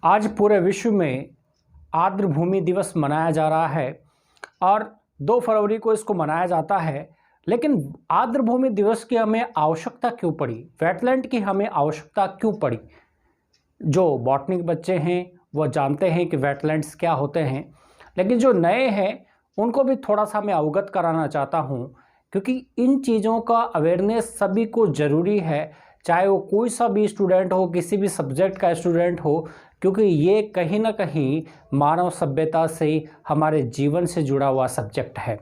आज पूरे विश्व में आर्द्र भूमि दिवस मनाया जा रहा है और 2 फरवरी को इसको मनाया जाता है। लेकिन आर्द्र भूमि दिवस की हमें आवश्यकता क्यों पड़ी? वेटलैंड की हमें आवश्यकता क्यों पड़ी? जो बॉटनी के बच्चे हैं वो जानते हैं कि वेटलैंड्स क्या होते हैं, लेकिन जो नए हैं उनको भी थोड़ा सा मैं अवगत कराना चाहता हूँ, क्योंकि इन चीज़ों का अवेयरनेस सभी को ज़रूरी है, चाहे वो कोई सा भी स्टूडेंट हो, किसी भी सब्जेक्ट का स्टूडेंट हो, क्योंकि ये कहीं ना कहीं मानव सभ्यता से, हमारे जीवन से जुड़ा हुआ सब्जेक्ट है।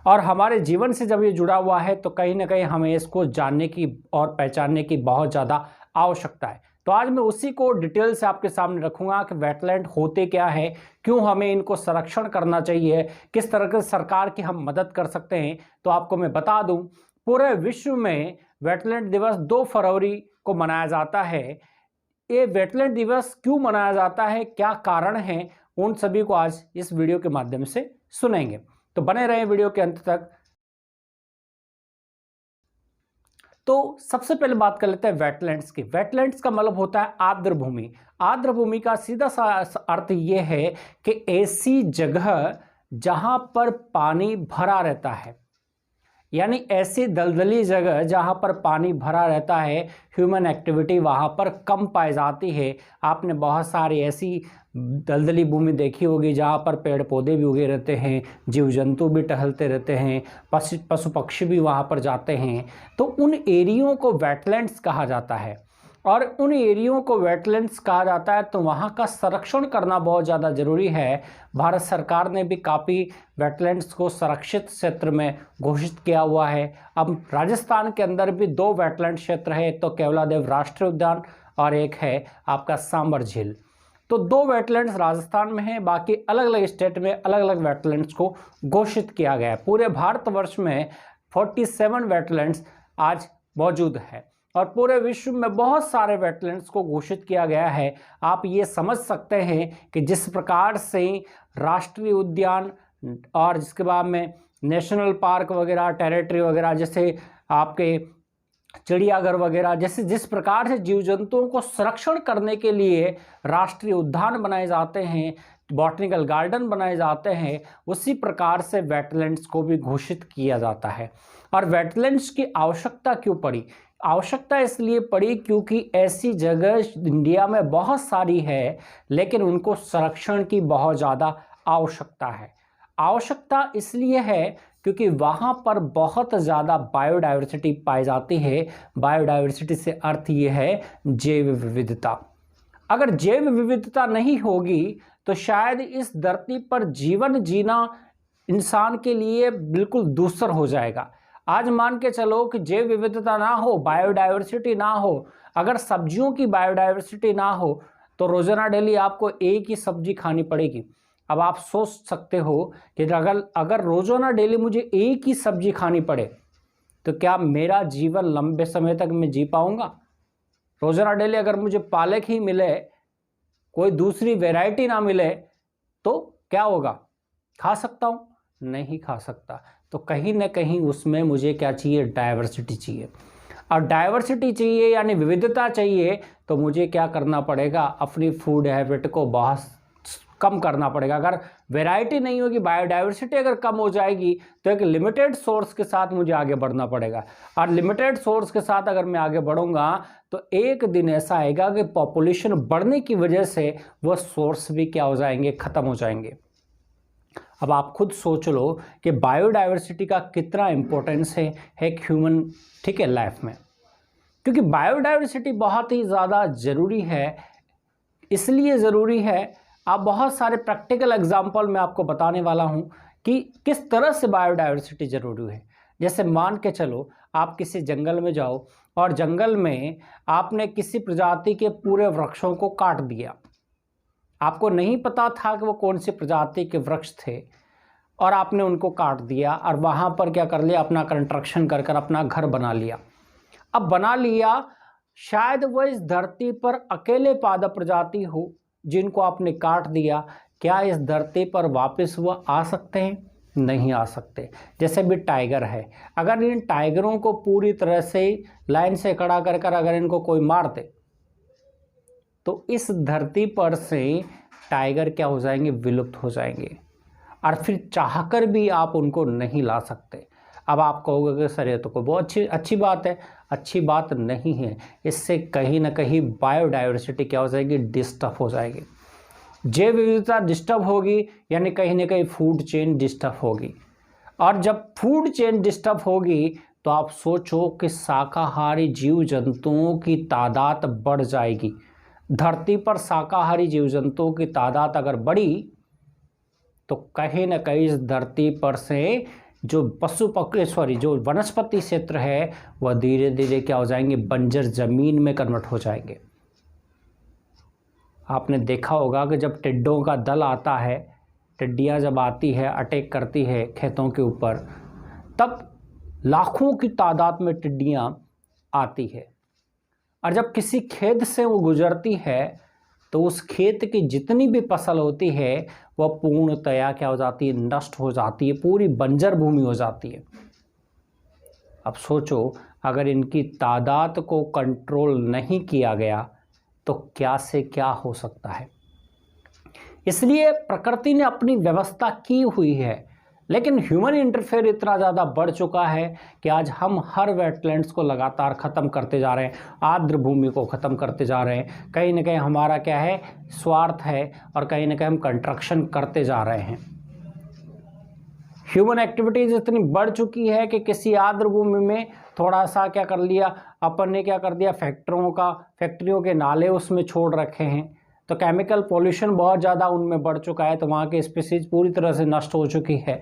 और हमारे जीवन से जब ये जुड़ा हुआ है तो कहीं ना कहीं हमें इसको जानने की और पहचानने की बहुत ज़्यादा आवश्यकता है। तो आज मैं उसी को डिटेल से आपके सामने रखूंगा कि वेटलैंड होते क्या है, क्यों हमें इनको संरक्षण करना चाहिए, किस तरह के सरकार की हम मदद कर सकते हैं। तो आपको मैं बता दूं, पूरे विश्व में वेटलैंड दिवस 2 फरवरी को मनाया जाता है। ये वेटलैंड दिवस क्यों मनाया जाता है, क्या कारण है, उन सभी को आज इस वीडियो के माध्यम से सुनेंगे। तो बने रहें वीडियो के अंत तक। तो सबसे पहले बात कर लेते हैं वेटलैंड्स की। वेटलैंड्स का मतलब होता है आर्द्र भूमि। आर्द्र भूमि का सीधा सा अर्थ ये है कि ऐसी जगह जहां पर पानी भरा रहता है, यानी ऐसी दलदली जगह जहां पर पानी भरा रहता है, ह्यूमन एक्टिविटी वहां पर कम पाई जाती है। आपने बहुत सारी ऐसी दलदली भूमि देखी होगी जहां पर पेड़ पौधे भी उगे रहते हैं, जीव जंतु भी टहलते रहते हैं, पशु पक्षी भी वहां पर जाते हैं। तो उन एरियो को वेटलैंड्स कहा जाता है। और उन एरियो को वेटलैंड्स कहा जाता है तो वहाँ का संरक्षण करना बहुत ज़्यादा ज़रूरी है। भारत सरकार ने भी काफ़ी वेटलैंड्स को संरक्षित क्षेत्र में घोषित किया हुआ है। अब राजस्थान के अंदर भी 2 वेटलैंड क्षेत्र है, एक तो केवलादेव राष्ट्रीय उद्यान और एक है आपका सांबर झील। तो 2 वेटलैंड्स राजस्थान में है, बाकी अलग अलग स्टेट में अलग अलग वेटलैंड्स को घोषित किया गया है। पूरे भारतवर्ष में 47 वेटलैंड्स आज मौजूद है और पूरे विश्व में बहुत सारे वेटलैंड्स को घोषित किया गया है। आप ये समझ सकते हैं कि जिस प्रकार से राष्ट्रीय उद्यान और जिसके बाद में नेशनल पार्क वगैरह, टेरिटरी वगैरह, जैसे आपके चिड़ियाघर वगैरह, जैसे जिस प्रकार से जीव जंतुओं को संरक्षण करने के लिए राष्ट्रीय उद्यान बनाए जाते हैं, बॉटनिकल गार्डन बनाए जाते हैं, उसी प्रकार से वेटलैंड्स को भी घोषित किया जाता है। और वेटलैंड्स की आवश्यकता क्यों पड़ी? आवश्यकता इसलिए पड़ी क्योंकि ऐसी जगह इंडिया में बहुत सारी है, लेकिन उनको संरक्षण की बहुत ज़्यादा आवश्यकता है। आवश्यकता इसलिए है क्योंकि वहाँ पर बहुत ज़्यादा बायोडाइवर्सिटी पाई जाती है। बायोडाइवर्सिटी से अर्थ ये है जैव विविधता। अगर जैव विविधता नहीं होगी तो शायद इस धरती पर जीवन जीना इंसान के लिए बिल्कुल दूसर हो जाएगा। आज मान के चलो कि जैव विविधता ना हो, बायोडाइवर्सिटी ना हो, अगर सब्जियों की बायोडाइवर्सिटी ना हो तो रोजाना डेली आपको एक ही सब्जी खानी पड़ेगी। अब आप सोच सकते हो कि अगर रोजाना डेली मुझे एक ही सब्जी खानी पड़े तो क्या मेरा जीवन लंबे समय तक मैं जी पाऊंगा? रोजाना डेली अगर मुझे पालक ही मिले, कोई दूसरी वैरायटी ना मिले, तो क्या होगा? खा सकता हूं? नहीं खा सकता। तो कहीं ना कहीं उसमें मुझे क्या चाहिए? डाइवर्सिटी चाहिए। और डाइवर्सिटी चाहिए यानी विविधता चाहिए, तो मुझे क्या करना पड़ेगा? अपनी फूड हैबिट को बहुत कम करना पड़ेगा। अगर वैरायटी नहीं होगी, बायोडाइवर्सिटी अगर कम हो जाएगी, तो एक लिमिटेड सोर्स के साथ मुझे आगे बढ़ना पड़ेगा। और लिमिटेड सोर्स के साथ अगर मैं आगे बढ़ूंगा तो एक दिन ऐसा आएगा कि पॉपुलेशन बढ़ने की वजह से वह सोर्स भी क्या हो जाएंगे? खत्म हो जाएंगे। अब आप खुद सोच लो कि बायोडाइवर्सिटी का कितना इंपॉर्टेंस है एक ह्यूमन, ठीक है, लाइफ में। क्योंकि बायोडाइवर्सिटी बहुत ही ज़्यादा ज़रूरी है। इसलिए ज़रूरी है, आप बहुत सारे प्रैक्टिकल एग्जाम्पल मैं आपको बताने वाला हूं कि किस तरह से बायोडाइवर्सिटी ज़रूरी है। जैसे मान के चलो आप किसी जंगल में जाओ और जंगल में आपने किसी प्रजाति के पूरे वृक्षों को काट दिया। आपको नहीं पता था कि वो कौन सी प्रजाति के वृक्ष थे और आपने उनको काट दिया और वहाँ पर क्या कर लिया? अपना कंस्ट्रक्शन कर कर अपना घर बना लिया। अब बना लिया, शायद वह इस धरती पर अकेले पादप प्रजाति हो जिनको आपने काट दिया। क्या इस धरती पर वापस वह आ सकते हैं? नहीं आ सकते। जैसे भी टाइगर है, अगर इन टाइगरों को पूरी तरह से लाइन से खड़ा कर कर अगर इनको कोई मार दे तो इस धरती पर से टाइगर क्या हो जाएंगे, विलुप्त हो जाएंगे, और फिर चाहकर भी आप उनको नहीं ला सकते। अब आप कहोगे कि सर ये तो कोई बहुत अच्छी बात है। अच्छी बात नहीं है, इससे कहीं ना कहीं बायोडाइवर्सिटी क्या हो जाएगी, डिस्टर्ब हो जाएगी। जैव विविधता डिस्टर्ब होगी, यानी कहीं ना कहीं फूड चेन डिस्टर्ब होगी, और जब फूड चेन डिस्टर्ब होगी तो आप सोचो कि शाकाहारी जीव जंतुओं की तादाद बढ़ जाएगी। धरती पर शाकाहारी जीव जंतुओं की तादाद अगर बढ़ी तो कहीं ना कहीं इस धरती पर से जो जो वनस्पति क्षेत्र है वह धीरे धीरे क्या हो जाएंगे, बंजर जमीन में कन्वर्ट हो जाएंगे। आपने देखा होगा कि जब टिड्डों का दल आता है, टिड्डियाँ जब आती है, अटैक करती है खेतों के ऊपर, तब लाखों की तादाद में टिड्डियाँ आती है, और जब किसी खेत से वो गुजरती है तो उस खेत की जितनी भी फसल होती है वह पूर्णतया क्या हो जाती है, नष्ट हो जाती है, पूरी बंजर भूमि हो जाती है। अब सोचो अगर इनकी तादाद को कंट्रोल नहीं किया गया तो क्या से क्या हो सकता है। इसलिए प्रकृति ने अपनी व्यवस्था की हुई है, लेकिन ह्यूमन इंटरफेयर इतना ज़्यादा बढ़ चुका है कि आज हम हर वेटलैंड्स को लगातार ख़त्म करते जा रहे हैं, आर्द्र भूमि को ख़त्म करते जा रहे हैं। कहीं ना कहीं हमारा क्या है, स्वार्थ है, और कहीं ना कहीं हम कंस्ट्रक्शन करते जा रहे हैं। ह्यूमन एक्टिविटीज़ इतनी बढ़ चुकी है कि किसी आर्द्र भूमि में थोड़ा सा क्या कर लिया अपन ने, क्या कर दिया, फैक्ट्रियों के नाले उसमें छोड़ रखे हैं, तो केमिकल पोल्यूशन बहुत ज़्यादा उनमें बढ़ चुका है, तो वहाँ की स्पीसीज पूरी तरह से नष्ट हो चुकी है।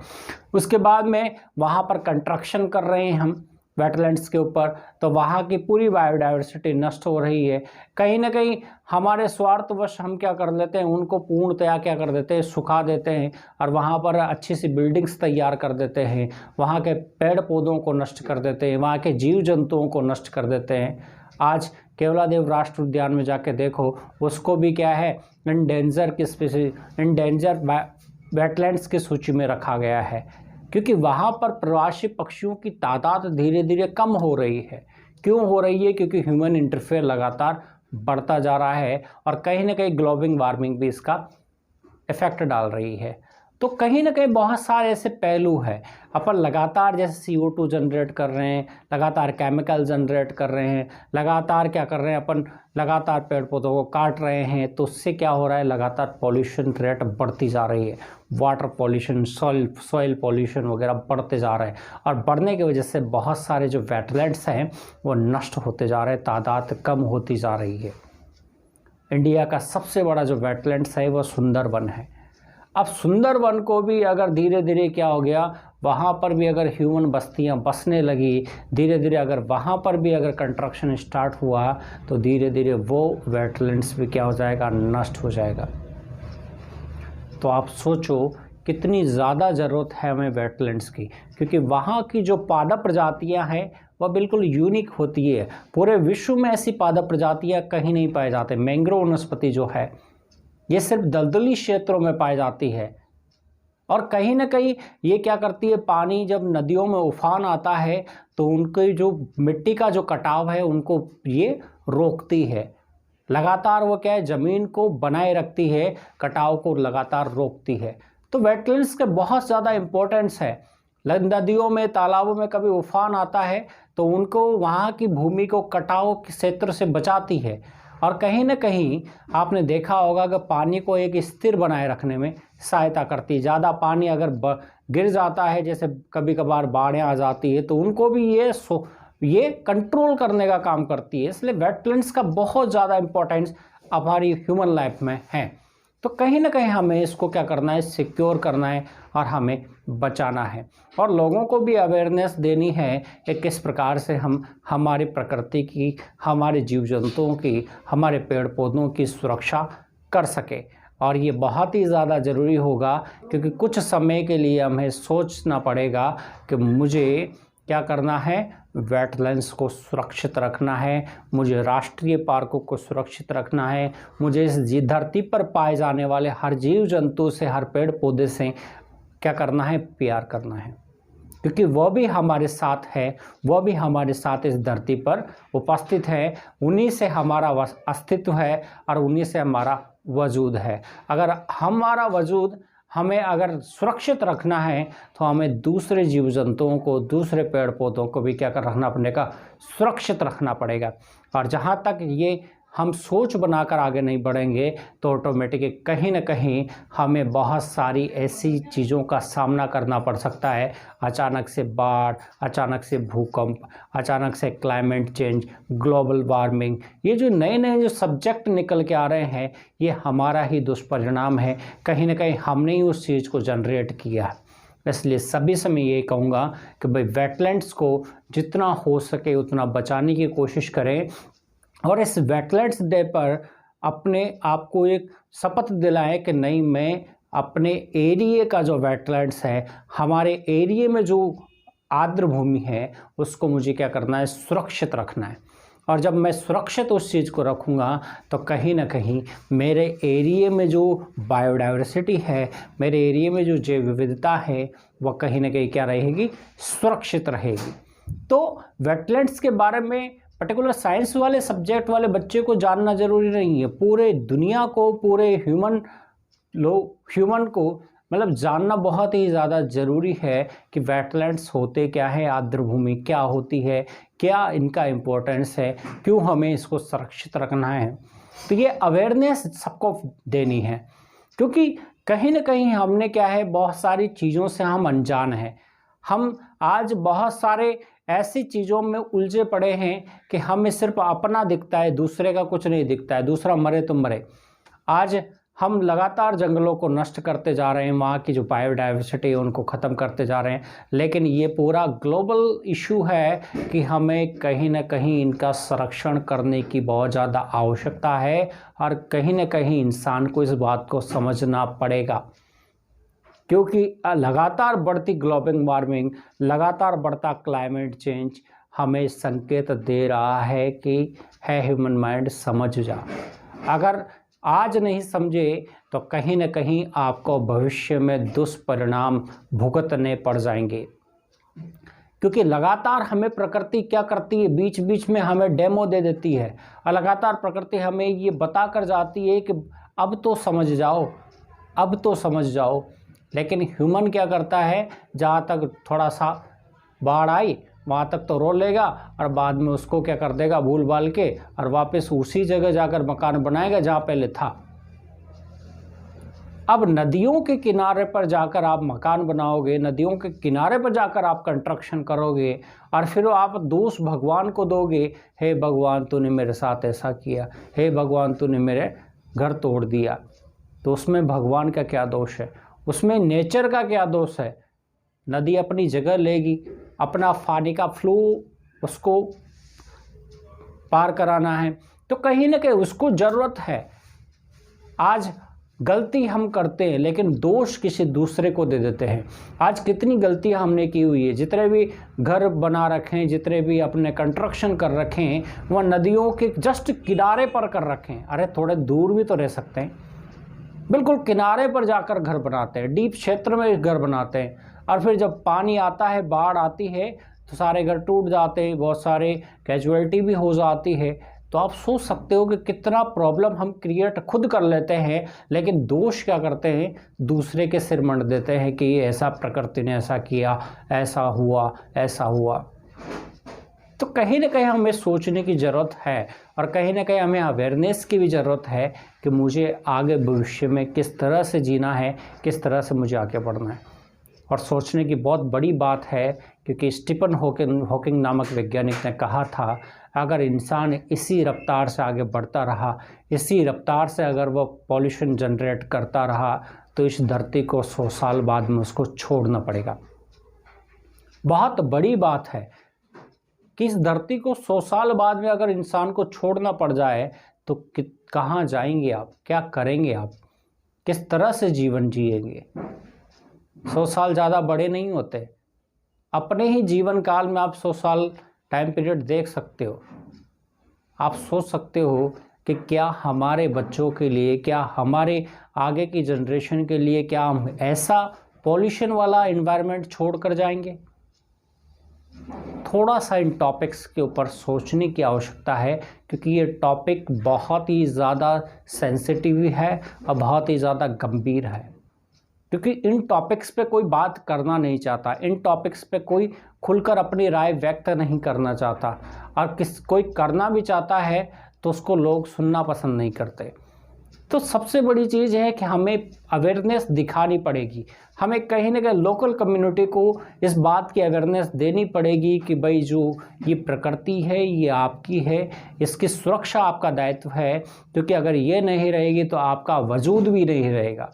उसके बाद में वहाँ पर कंस्ट्रक्शन कर रहे हैं हम वेटलैंड्स के ऊपर, तो वहाँ की पूरी बायोडाइवर्सिटी नष्ट हो रही है। कहीं ना कहीं हमारे स्वार्थवश हम क्या कर लेते हैं, उनको पूर्णतया क्या कर देते हैं, सुखा देते हैं, और वहाँ पर अच्छी सी बिल्डिंग्स तैयार कर देते हैं, वहाँ के पेड़ पौधों को नष्ट कर देते हैं, वहाँ के जीव जंतुओं को नष्ट कर देते हैं। आज केवलादेव राष्ट्रीय उद्यान में जाके देखो, उसको भी क्या है, इंडेंजर वेटलैंड्स की सूची में रखा गया है, क्योंकि वहाँ पर प्रवासी पक्षियों की तादाद धीरे धीरे कम हो रही है। क्यों हो रही है? क्योंकि ह्यूमन इंटरफेयर लगातार बढ़ता जा रहा है, और कहीं ना कहीं ग्लोबल वार्मिंग भी इसका इफेक्ट डाल रही है। तो कहीं ना कहीं बहुत सारे ऐसे पहलू हैं। अपन लगातार जैसे CO2 जनरेट कर रहे हैं, लगातार केमिकल जनरेट कर रहे हैं, लगातार क्या कर रहे हैं, अपन लगातार पेड़ पौधों को काट रहे हैं, तो उससे क्या हो रहा है, लगातार पॉल्यूशन रेट बढ़ती जा रही है। वाटर पॉल्यूशन, सॉइल पॉल्यूशन वगैरह बढ़ते जा रहे हैं, और बढ़ने की वजह से बहुत सारे जो वेटलैंड्स हैं वो नष्ट होते जा रहे हैं, तादाद कम होती जा रही है। इंडिया का सबसे बड़ा जो वेटलैंड्स है वो सुंदरवन है। अब सुंदरवन को भी अगर धीरे धीरे क्या हो गया, वहाँ पर भी अगर ह्यूमन बस्तियाँ बसने लगी, धीरे धीरे अगर वहाँ पर भी अगर कंस्ट्रक्शन स्टार्ट हुआ, तो धीरे धीरे वो वेटलैंड्स भी क्या हो जाएगा, नष्ट हो जाएगा। तो आप सोचो कितनी ज़्यादा ज़रूरत है हमें वेटलैंड्स की, क्योंकि वहाँ की जो पादप प्रजातियाँ हैं वह बिल्कुल यूनिक होती है। पूरे विश्व में ऐसी पादप प्रजातियाँ कहीं नहीं पाई जाती। मैंग्रोव वनस्पति जो है ये सिर्फ दलदली क्षेत्रों में पाई जाती है, और कहीं ना कहीं ये क्या करती है, पानी जब नदियों में उफान आता है तो उनकी जो मिट्टी का जो कटाव है उनको ये रोकती है। लगातार वो क्या है, ज़मीन को बनाए रखती है, कटाव को लगातार रोकती है। तो वेटलैंड्स के बहुत ज़्यादा इम्पोर्टेंस है। नदियों में, तालाबों में कभी उफान आता है तो उनको वहाँ की भूमि को कटाव के क्षेत्र से बचाती है, और कहीं ना कहीं आपने देखा होगा कि पानी को एक स्थिर बनाए रखने में सहायता करती है। ज़्यादा पानी अगर गिर जाता है, जैसे कभी कभार बाढ़ें आ जाती है, तो उनको भी ये कंट्रोल करने का काम करती है। इसलिए वेटलैंड्स का बहुत ज़्यादा इम्पोर्टेंस हमारी ह्यूमन लाइफ में है। तो कहीं ना कहीं हमें इसको क्या करना है, सिक्योर करना है, और हमें बचाना है, और लोगों को भी अवेयरनेस देनी है कि किस प्रकार से हम हमारी प्रकृति की, हमारे जीव जंतुओं की, हमारे पेड़ पौधों की सुरक्षा कर सके। और ये बहुत ही ज़्यादा ज़रूरी होगा, क्योंकि कुछ समय के लिए हमें सोचना पड़ेगा कि मुझे क्या करना है, वेटलैंड्स को सुरक्षित रखना है, मुझे राष्ट्रीय पार्कों को सुरक्षित रखना है, मुझे इस धरती पर पाए जाने वाले हर जीव जंतु से, हर पेड़ पौधे से क्या करना है, प्यार करना है। क्योंकि वह भी हमारे साथ है, वह भी हमारे साथ इस धरती पर उपस्थित है। उन्हीं से हमारा अस्तित्व है और उन्हीं से हमारा वजूद है। अगर हमारा वजूद हमें अगर सुरक्षित रखना है तो हमें दूसरे जीव जंतुओं को, दूसरे पेड़ पौधों को भी क्या कर रखना पड़ेगा, सुरक्षित रखना पड़ेगा। और जहाँ तक ये हम सोच बनाकर आगे नहीं बढ़ेंगे तो ऑटोमेटिक कहीं ना कहीं हमें बहुत सारी ऐसी चीज़ों का सामना करना पड़ सकता है। अचानक से बाढ़, अचानक से भूकंप, अचानक से क्लाइमेट चेंज, ग्लोबल वार्मिंग, ये जो नए नए जो सब्जेक्ट निकल के आ रहे हैं ये हमारा ही दुष्परिणाम है। कहीं ना कहीं हमने ही उस चीज़ को जनरेट किया है। इसलिए सभी से मैं ये कहूँगा कि भाई वेटलैंड्स को जितना हो सके उतना बचाने की कोशिश करें और इस वेटलैंड्स डे पर अपने आप को एक शपथ दिलाएं कि नहीं, मैं अपने एरिया का जो वेटलैंड्स है, हमारे एरिया में जो आर्द्र भूमि है, उसको मुझे क्या करना है, सुरक्षित रखना है। और जब मैं सुरक्षित उस चीज़ को रखूँगा तो कहीं ना कहीं मेरे एरिया में जो बायोडाइवर्सिटी है, मेरे एरिया में जो जैव विविधता है, वह कहीं ना कहीं क्या रहेगी, सुरक्षित रहेगी। तो वेटलैंड्स के बारे में पर्टिकुलर साइंस वाले सब्जेक्ट वाले बच्चे को जानना ज़रूरी नहीं है, पूरे दुनिया को, पूरे ह्यूमन को मतलब जानना बहुत ही ज़्यादा ज़रूरी है कि वेटलैंड्स होते क्या है, आर्द्र भूमि क्या होती है, क्या इनका इम्पोर्टेंस है, क्यों हमें इसको सुरक्षित रखना है। तो ये अवेयरनेस सबको देनी है, क्योंकि कहीं ना कहीं हमने क्या है, बहुत सारी चीज़ों से हम अनजान हैं। हम आज बहुत सारे ऐसी चीज़ों में उलझे पड़े हैं कि हमें सिर्फ अपना दिखता है, दूसरे का कुछ नहीं दिखता है, दूसरा मरे तो मरे। आज हम लगातार जंगलों को नष्ट करते जा रहे हैं, वहाँ की जो बायोडाइवर्सिटी है उनको ख़त्म करते जा रहे हैं, लेकिन ये पूरा ग्लोबल इशू है कि हमें कहीं ना कहीं इनका संरक्षण करने की बहुत ज़्यादा आवश्यकता है और कहीं ना कहीं इंसान को इस बात को समझना पड़ेगा। क्योंकि लगातार बढ़ती ग्लोबल वार्मिंग, लगातार बढ़ता क्लाइमेट चेंज हमें संकेत दे रहा है कि है ह्यूमन माइंड समझ जा। अगर आज नहीं समझे तो कहीं ना कहीं आपको भविष्य में दुष्परिणाम भुगतने पड़ जाएंगे। क्योंकि लगातार हमें प्रकृति क्या करती है, बीच बीच में हमें डेमो दे देती है और लगातार प्रकृति हमें ये बता कर जाती है कि अब तो समझ जाओ, अब तो समझ जाओ। लेकिन ह्यूमन क्या करता है, जहाँ तक थोड़ा सा बाढ़ आई वहाँ तक तो रो लेगा और बाद में उसको क्या कर देगा, भूल भाल के, और वापस उसी जगह जाकर मकान बनाएगा जहाँ पहले था। अब नदियों के किनारे पर जाकर आप मकान बनाओगे, नदियों के किनारे पर जाकर आप कंस्ट्रक्शन करोगे और फिर आप दोष भगवान को दोगे, हे भगवान तूने मेरे साथ ऐसा किया, हे भगवान तूने मेरे घर तोड़ दिया। तो उसमें भगवान का क्या दोष है, उसमें नेचर का क्या दोष है। नदी अपनी जगह लेगी, अपना पानी का फ्लो उसको पार कराना है, तो कहीं ना कहीं उसको ज़रूरत है। आज गलती हम करते हैं लेकिन दोष किसी दूसरे को दे देते हैं। आज कितनी गलतियां हमने की हुई है, जितने भी घर बना रखे हैं, जितने भी अपने कंस्ट्रक्शन कर रखे हैं, वह नदियों के जस्ट किनारे पर कर रखे हैं। अरे थोड़े दूर भी तो रह सकते हैं, बिल्कुल किनारे पर जाकर घर बनाते हैं, डीप क्षेत्र में घर बनाते हैं, और फिर जब पानी आता है, बाढ़ आती है तो सारे घर टूट जाते हैं, बहुत सारे कैजुअलिटी भी हो जाती है। तो आप सोच सकते हो कि कितना प्रॉब्लम हम क्रिएट खुद कर लेते हैं, लेकिन दोष क्या करते हैं, दूसरे के सिर मंड देते हैं कि ऐसा प्रकृति ने ऐसा किया, ऐसा हुआ, ऐसा हुआ। तो कहीं ना कहीं हमें सोचने की ज़रूरत है और कहीं ना कहीं हमें अवेयरनेस की भी ज़रूरत है कि मुझे आगे भविष्य में किस तरह से जीना है, किस तरह से मुझे आगे बढ़ना है। और सोचने की बहुत बड़ी बात है, क्योंकि स्टीफन हॉकिंग नामक वैज्ञानिक ने कहा था, अगर इंसान इसी रफ्तार से आगे बढ़ता रहा, इसी रफ्तार से अगर वो पॉल्यूशन जनरेट करता रहा, तो इस धरती को 100 साल बाद में उसको छोड़ना पड़ेगा। बहुत बड़ी बात है कि इस धरती को 100 साल बाद में अगर इंसान को छोड़ना पड़ जाए तो कहाँ जाएंगे आप, क्या करेंगे आप, किस तरह से जीवन जिएंगे। 100 साल ज़्यादा बड़े नहीं होते। अपने ही जीवन काल में आप 100 साल टाइम पीरियड देख सकते हो। आप सोच सकते हो कि क्या हमारे बच्चों के लिए, क्या हमारे आगे की जनरेशन के लिए, क्या हम ऐसा पॉल्यूशन वाला एनवायरनमेंट छोड़ कर जाएंगे। थोड़ा सा इन टॉपिक्स के ऊपर सोचने की आवश्यकता है, क्योंकि ये टॉपिक बहुत ही ज़्यादा सेंसिटिव है और बहुत ही ज़्यादा गंभीर है। क्योंकि इन टॉपिक्स पे कोई बात करना नहीं चाहता, इन टॉपिक्स पे कोई खुलकर अपनी राय व्यक्त नहीं करना चाहता, और कोई करना भी चाहता है तो उसको लोग सुनना पसंद नहीं करते। तो सबसे बड़ी चीज़ है कि हमें अवेयरनेस दिखानी पड़ेगी, हमें कहीं ना कहीं लोकल कम्युनिटी को इस बात की अवेयरनेस देनी पड़ेगी कि भाई जो ये प्रकृति है ये आपकी है, इसकी सुरक्षा आपका दायित्व है, क्योंकि अगर ये नहीं रहेगी तो आपका वजूद भी नहीं रहेगा।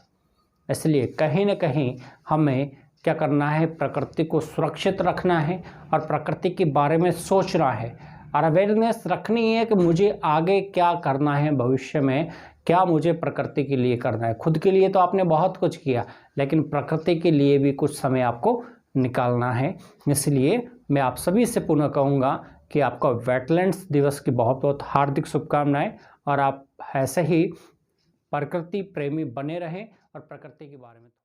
इसलिए कहीं ना कहीं हमें क्या करना है, प्रकृति को सुरक्षित रखना है और प्रकृति के बारे में सोचना है और अवेयरनेस रखनी है कि मुझे आगे क्या करना है, भविष्य में क्या मुझे प्रकृति के लिए करना है। खुद के लिए तो आपने बहुत कुछ किया, लेकिन प्रकृति के लिए भी कुछ समय आपको निकालना है। इसलिए मैं आप सभी से पुनः कहूँगा कि आपका वेटलैंड्स दिवस की बहुत बहुत हार्दिक शुभकामनाएं, और आप ऐसे ही प्रकृति प्रेमी बने रहें और प्रकृति के बारे में